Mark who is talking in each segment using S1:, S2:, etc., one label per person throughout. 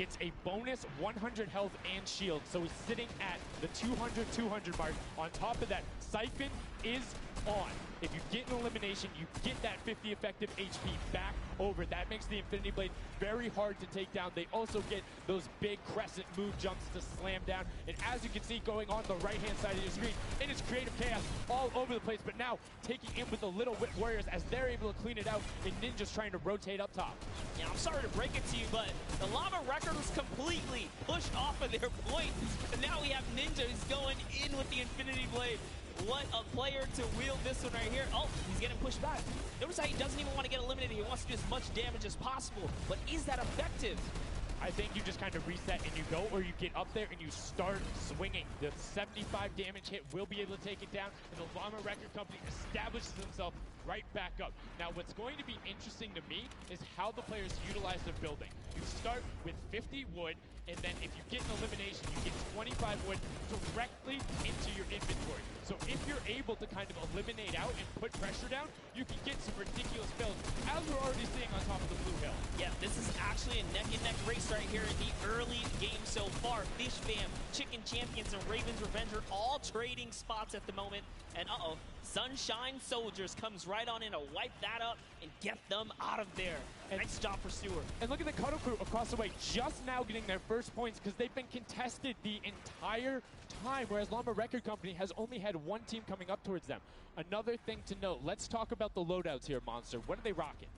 S1: gets a bonus 100 health and shield. So he's sitting at the 200 mark. On top of that, Siphon is on. If you get an elimination, you get that 50 effective HP back over. That makes the Infinity Blade very hard to take down. They also get those big crescent move jumps to slam down. And as you can see going on the right-hand side of your screen, it is creative chaos all over the place. But now taking in with the Little Whip Warriors as they're able to clean it out, and Ninja's trying to rotate up top.
S2: Yeah, I'm sorry to break it to you, but the Llama Record was completely pushed off of their points. And now we have Ninja who's going in with the Infinity Blade. What a player to wield this one right here. Oh, he's getting pushed back. Notice how he doesn't even want to get eliminated. He wants to do as much damage as possible. But is that effective?
S1: I think you just kind of reset and you go, or you get up there and you start swinging. The 75 damage hit will be able to take it down, and the Llama Record Company establishes themselves right back up. Now, what's going to be interesting to me is how the players utilize their building. You start with 50 wood, and then if you get an elimination, you get 25 wood directly into your inventory. So if you're able to kind of eliminate out and put pressure down, you can get some ridiculous builds, as we're already seeing on top of the blue hill.
S2: Yeah, this is actually a neck-and-neck race right here in the early game so far. Fish Fam, Chicken Champions, and Raven's Revenge are all trading spots at the moment. And Sunshine Soldiers comes right on in to wipe that up and get them out of there. And nice job for Stewart.
S1: And look at the Cuddle Crew across the way, just now getting their first points because they've been contested the entire time, whereas Llama Record Company has only had one team coming up towards them. Another thing to note, let's talk about the loadouts here, Monster. What are they rocking?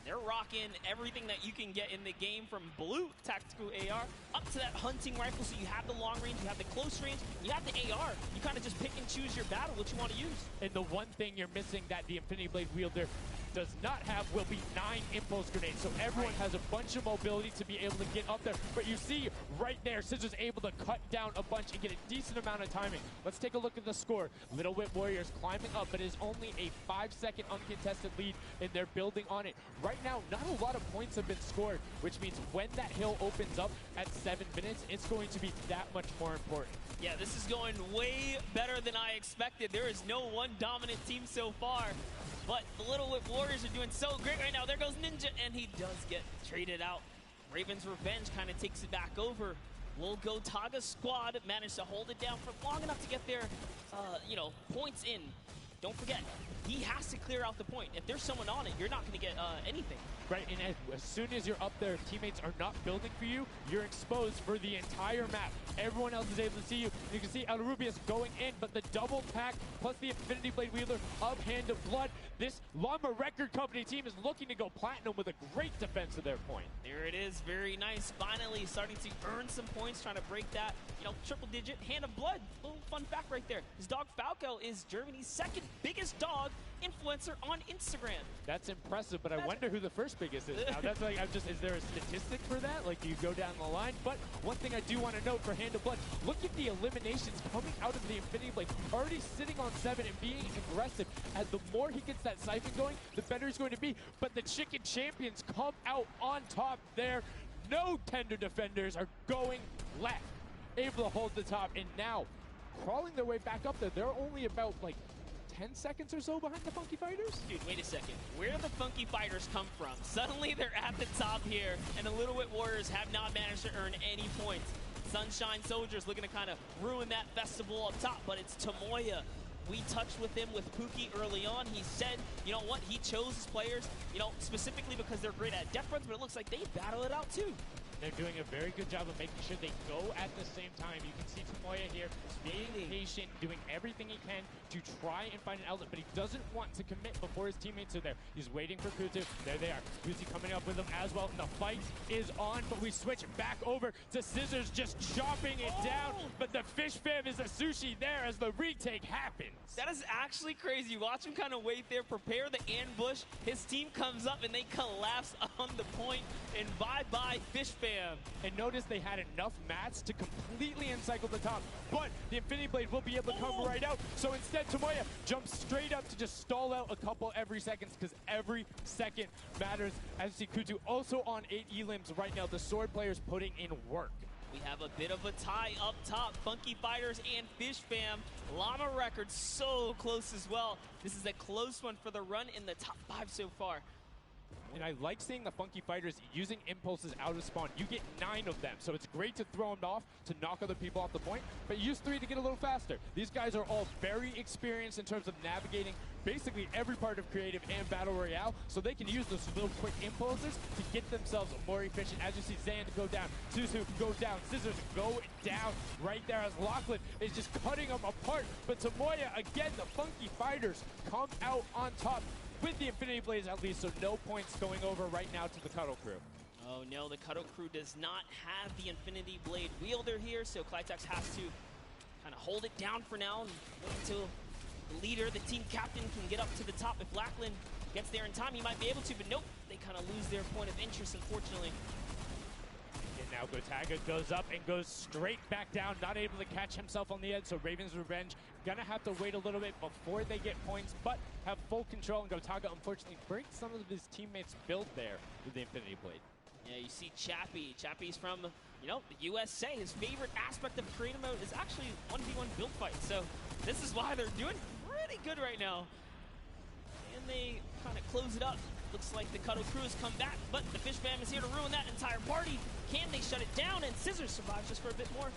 S2: They're rocking everything that you can get in the game, from blue tactical AR up to that hunting rifle. So you have the long range, you have the close range, you have the AR. You kind of just pick and choose your battle, what you want to use.
S1: And the one thing you're missing that the Infinity Blade wielder does not have will be 9 impulse grenades. So everyone has a bunch of mobility to be able to get up there. But you see right there, Scissors able to cut down a bunch and get a decent amount of timing. Let's take a look at the score. Little Whip Warriors climbing up, but it is only a 5-second uncontested lead, and they're building on it. Right now, not a lot of points have been scored, which means when that hill opens up at 7 minutes, it's going to be that much more important.
S2: Yeah, this is going way better than I expected. There is no one dominant team so far. But the Little Whip Warriors are doing so great right now. There goes Ninja, and he does get traded out. Raven's Revenge kind of takes it back over. Will Go Taga squad managed to hold it down for long enough to get their, points in. Don't forget, he has to clear out the point. If there's someone on it, you're not going to get anything.
S1: Right, and as soon as you're up there, if teammates are not building for you, you're exposed for the entire map. Everyone else is able to see you. You can see El Rubius going in, but the double pack plus the Infinity Blade wielder of Hand of Blood. This Llama Record Company team is looking to go platinum with a great defense of their point.
S2: There it is, very nice. Finally starting to earn some points, trying to break that, triple digit Hand of Blood. Little fun fact right there. His dog Falco is Germany's second biggest dog influencer on Instagram.
S1: That's impressive, but I wonder who the first biggest is now. That's like, is there a statistic for that? Like, do you go down the line? But one thing I do want to note for Hand of Blood, look at the eliminations coming out of the Infinity Blade. Already sitting on 7 and being aggressive. As the more he gets that Siphon going, the better he's going to be. But the Chicken Champions come out on top there. No tender defenders are going left. Able to hold the top, and now crawling their way back up there. They're only about 10 seconds or so behind the Funky Fighters?
S2: Dude, wait a second. Where do the Funky Fighters come from? Suddenly they're at the top here, and the Little Whip Warriors have not managed to earn any points. Sunshine Soldiers looking to kind of ruin that festival up top, but it's Tomoya. We touched with him with Pookie early on. He said, you know what, he chose his players, specifically because they're great at death runs, but it looks like they battle it out too.
S1: They're doing a very good job of making sure they go at the same time. You can see Tomoya here being patient, doing everything he can to try and find an outlet, but he doesn't want to commit before his teammates are there. He's waiting for Kutu. There they are. Kutu coming up with him as well. The fight is on, but we switch back over to Scissors just chopping it down, but the Fish Fam is a sushi there as the retake happens.
S2: That is actually crazy. Watch him kind of wait there, prepare the ambush. His team comes up and they collapse on the point, and bye-bye Fish Fam.
S1: And notice they had enough mats to completely encircle the top, but the Infinity Blade will be able to come right out. So instead, Tomoya jumps straight up to just stall out a couple every second, because every second matters. As you see Kutu also on 8 elims right now. The sword players putting in work.
S2: We have a bit of a tie up top. Funky Fighters and Fish Fam. Llama Record so close as well. This is a close one for the run in the top 5 so far.
S1: And I like seeing the Funky Fighters using impulses out of spawn. You get 9 of them, so it's great to throw them off to knock other people off the point, but use 3 to get a little faster. These guys are all very experienced in terms of navigating basically every part of creative and battle royale, so they can use those little quick impulses to get themselves more efficient. As you see Zan go down, Suzu go down, Scissors go down right there as Lachlan is just cutting them apart. But Tomoya, again, the Funky Fighters come out on top with the Infinity Blades at least, so no points going over right now to the Cuddle Crew.
S2: Oh no, the Cuddle Crew does not have the Infinity Blade wielder here, so Clytex has to kind of hold it down for now and wait until the leader, the team captain, can get up to the top. If Lachlan gets there in time, he might be able to, but nope, they kind of lose their point of interest, unfortunately.
S1: And now Gotaga goes up and goes straight back down, not able to catch himself on the edge, so Raven's Revenge gonna have to wait a little bit before they get points, but have full control, and Gotaga unfortunately breaks some of his teammates' build there with the Infinity Blade.
S2: Yeah, you see Chappie. Chappie's from, you know, the USA. His favorite aspect of creative mode is actually 1v1 build fights, so this is why they're doing pretty good right now. And they kind of close it up. Looks like the Cuddle Crew has come back, but the Fish Fam is here to ruin that entire party. Can they shut it down? And Scissors survives just for a bit more.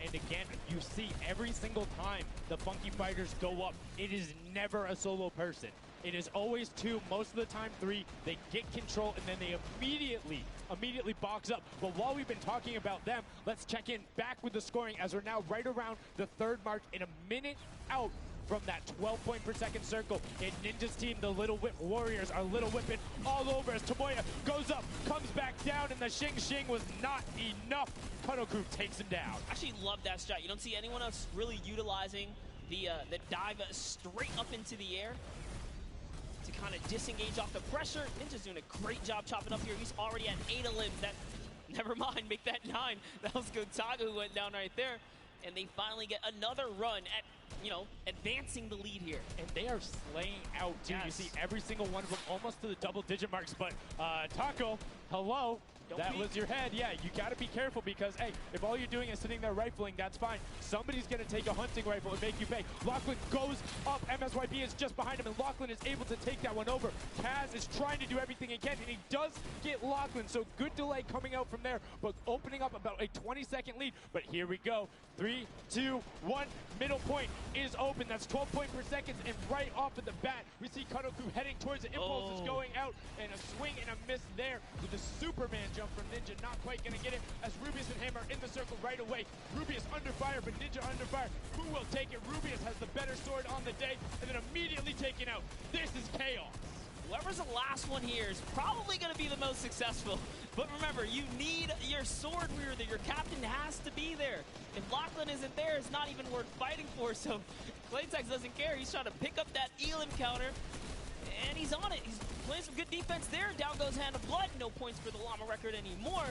S1: And again, you see every single time the Funky Fighters go up, it is never a solo person. It is always 2, most of the time 3. They get control and then they immediately box up. But while we've been talking about them, let's check in back with the scoring as we're now right around the 3rd mark and a minute out from that 12 point per second circle. And Ninja's team, the Little Whip Warriors, are Little Whipping all over as Tomoya goes up, comes back down, and the Shing was not enough. Cuddle Crew takes him down.
S2: I actually love that strat. You don't see anyone else really utilizing the dive straight up into the air to kind of disengage off the pressure. Ninja's doing a great job chopping up here. He's already at 8 limbs. That, never mind, make that 9. That was Gotaga who went down right there. And they finally get another run at, you know, advancing the lead here.
S1: And they are slaying out, too. Yes. You see every single one of them almost to the double-digit marks. But Taco, hello. That was your head. Yeah, you got to be careful because, hey, if all you're doing is sitting there rifling, that's fine. Somebody's going to take a hunting rifle and make you pay. Lachlan goes up. MSYP is just behind him, and Lachlan is able to take that one over. Kaz is trying to do everything he can, and he does get Lachlan. So good delay coming out from there, but opening up about a 20-second lead. But here we go. 3, 2, 1. Middle point is open. That's 12 point per second, and right off of the bat, we see Cuddle Crew heading towards it. Impulse is going out, and a swing and a miss there with the Superman jump from Ninja. Not quite going to get it as Rubius and Hammer in the circle right away. Rubius under fire, but Ninja under fire. Who will take it? Rubius has the better sword on the day, and then immediately taken out. This is chaos.
S2: Whoever's the last one here is probably going to be the most successful. But remember, you need your sword wielder. Your captain has to be there. If Lachlan isn't there, it's not even worth fighting for. So Claytex doesn't care. He's trying to pick up that Elim counter. And he's on it. He's playing some good defense there. Down goes Hand of Blood. No points for the Llama record anymore.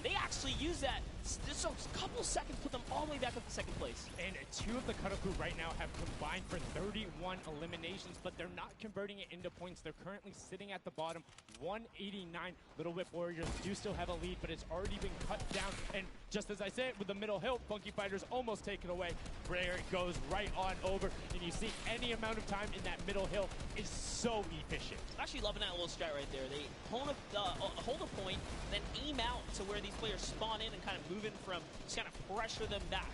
S2: They actually use that. Just a couple seconds, put them all the way back up to 2nd place.
S1: And 2 of the Cuddle Crew right now have combined for 31 eliminations, but they're not converting it into points. They're currently sitting at the bottom, 189. Little Whip Warriors do still have a lead, but it's already been cut down. And just as I said, with the middle hill, Funky Fighters almost take it away. There it goes right on over. And you see any amount of time in that middle hill is so efficient.
S2: I'm actually loving that little strat right there. They hold a point, then aim out to where these players spawn in and kind of move in from, just kind of pressure them back.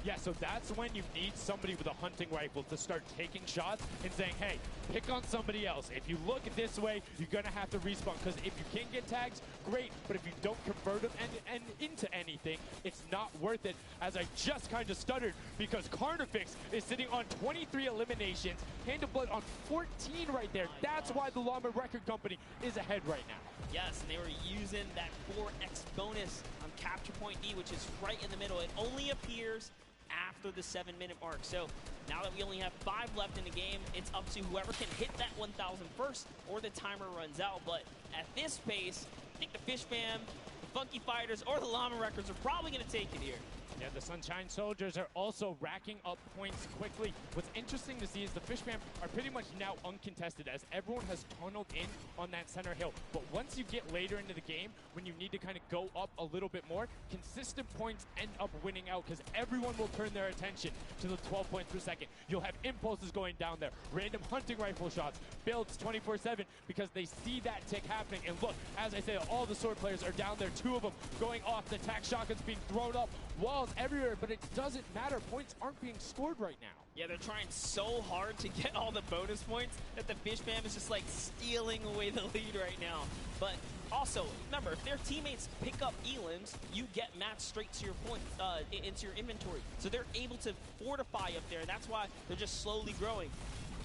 S1: Yeah, so that's when you need somebody with a hunting rifle to start taking shots and saying, hey, pick on somebody else. If you look this way, you're going to have to respawn, because if you can get tags, great, but if you don't convert them and into anything, it's not worth it, as I just kind of stuttered, because Carnifex is sitting on 23 eliminations, Hand of Blood on 14 right there. That's why the Llama Record Company is ahead right now.
S2: Yes, and they were using that 4x bonus on Capture Point D, which is right in the middle. It only appears after the 7-minute mark. So now that we only have 5 left in the game, it's up to whoever can hit that 1,000 first or the timer runs out. But at this pace, I think the Fish Fam, the Funky Fighters, or the Llama Records are probably going to take it here.
S1: Yeah, the Sunshine Soldiers are also racking up points quickly. What's interesting to see is the Fish Fam are pretty much now uncontested as everyone has tunneled in on that center hill. But once you get later into the game, when you need to kind of go up a little bit more, consistent points end up winning out because everyone will turn their attention to the 12 points per second. You'll have impulses going down there, random hunting rifle shots, builds 24/7 because they see that tick happening. And look, as I say, all the sword players are down there, 2 of them going off, the attack shotguns being thrown up, walls everywhere, but it doesn't matter. Points aren't being scored right now.
S2: Yeah, they're trying so hard to get all the bonus points that the Fish Fam is just like stealing away the lead right now. But also, remember, if their teammates pick up elims, you get matched straight to your points, into your inventory. So they're able to fortify up there, and that's why they're just slowly growing.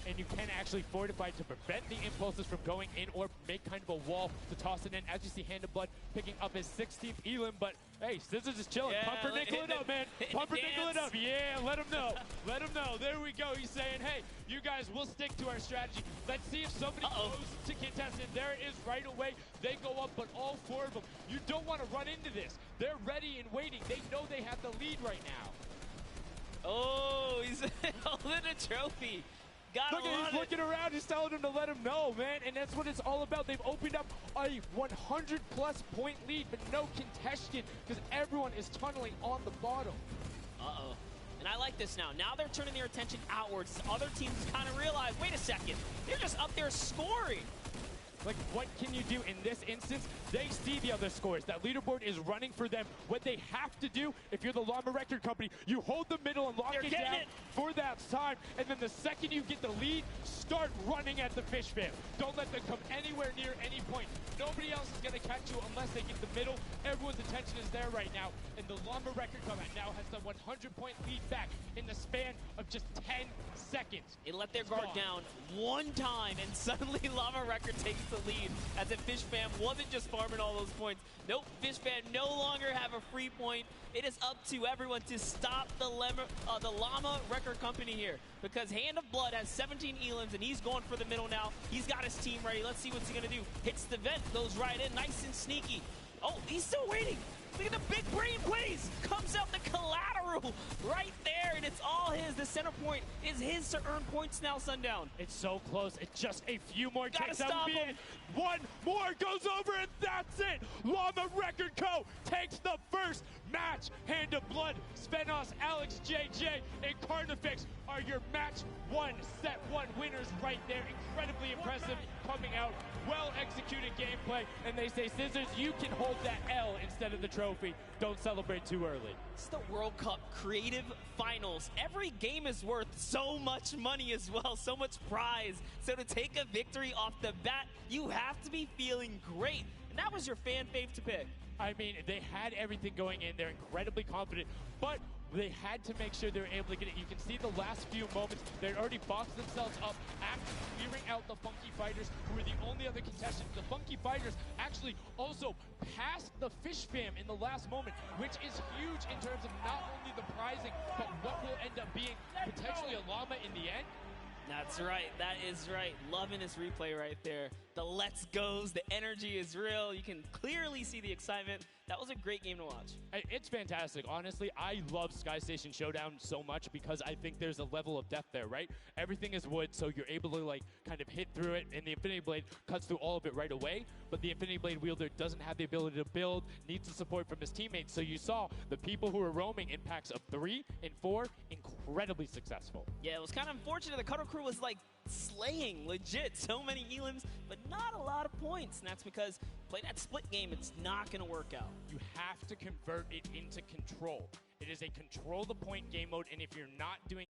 S1: And you can actually fortify to prevent the impulses from going in or make kind of a wall to toss it in. As you see, Hand of Blood picking up his 16th elim, but hey, Scissors is chilling.
S2: Yeah,
S1: Pumpernickel it up, man. Pumpernickel it up. Yeah, let him know. Let him know. There we go. He's saying, hey, you guys, we'll stick to our strategy. Let's see if somebody goes to contestant. There it is right away. They go up, but all 4 of them. You don't want to run into this. They're ready and waiting. They know they have the lead right now.
S2: Oh, he's holding a trophy.
S1: Look, he's looking around, he's telling him to let him know, man, and that's what it's all about. They've opened up a 100-plus point lead, but no contention because everyone is tunneling on the bottom.
S2: Uh-oh. And I like this now. Now they're turning their attention outwards. Other teams kind of realize, wait a second, they're just up there scoring.
S1: Like, what can you do in this instance? They see the other scores. That leaderboard is running for them. What they have to do, if you're the Llama Record Company, you hold the middle and lock it down for that time. And then the second you get the lead, start running at the Fish Fam. Don't let them come anywhere near any point. Nobody else is going to catch you unless they get the middle. Everyone's attention is there right now. And the Llama Record Company now has the 100-point lead back in the span of just 10 seconds.
S2: It let their guard down one time, and suddenly Llama Record takes the lead as if Fish Fam wasn't just farming all those points. Nope, Fish Fam no longer have a free point. It is up to everyone to stop the Llama Record Company here because Hand of Blood has 17 elims and he's going for the middle now. He's got his team ready. Let's see what's he gonna do. Hits the vent, goes right in, nice and sneaky. Oh, he's still waiting. Look at the big brain plays. Comes out the collateral right there, and it's all his. The center point is his to earn points now, Sundown.
S1: It's so close. It's just a few more ticks.
S2: Gotta stop him.
S1: One more goes over, and that's it. Llama Record Co. takes the first match. Hand of Blood, Spenos, Alex JJ, and Carnifex are your match 1, set 1 winners right there. Incredibly impressive coming out. Well-executed gameplay. And they say, Scissors, you can hold that L instead of the trophy. Don't celebrate too early.
S2: It's the World Cup Creative Finals. Every game is worth so much money as well, so much prize. So to take a victory off the bat, you have to be feeling great. And that was your fan fave to pick.
S1: I mean, they had everything going in. They're incredibly confident, but they had to make sure they were able to get it. You can see the last few moments, they'd already boxed themselves up after clearing out the Funky Fighters, who were the only other contestants. The Funky Fighters actually also passed the Fish Fam in the last moment, which is huge in terms of not only the prizing, but what will end up being potentially a llama in the end.
S2: That's right. That is right. Loving this replay right there. The let's goes, the energy is real. You can clearly see the excitement. That was a great game to watch.
S1: It's fantastic. Honestly, I love Sky Station Showdown so much because I think there's a level of depth there, right? Everything is wood, so you're able to like kind of hit through it, and the Infinity Blade cuts through all of it right away, but the Infinity Blade wielder doesn't have the ability to build, needs the support from his teammates. So you saw the people who were roaming in packs of 3 and 4, incredibly successful.
S2: Yeah, it was kind of unfortunate. The Cutter Crew was like slaying legit so many elims, but not a lot of points, and that's because play that split game, it's not going to work out.
S1: You have to convert it into control. It is a control the point game mode, and if you're not doing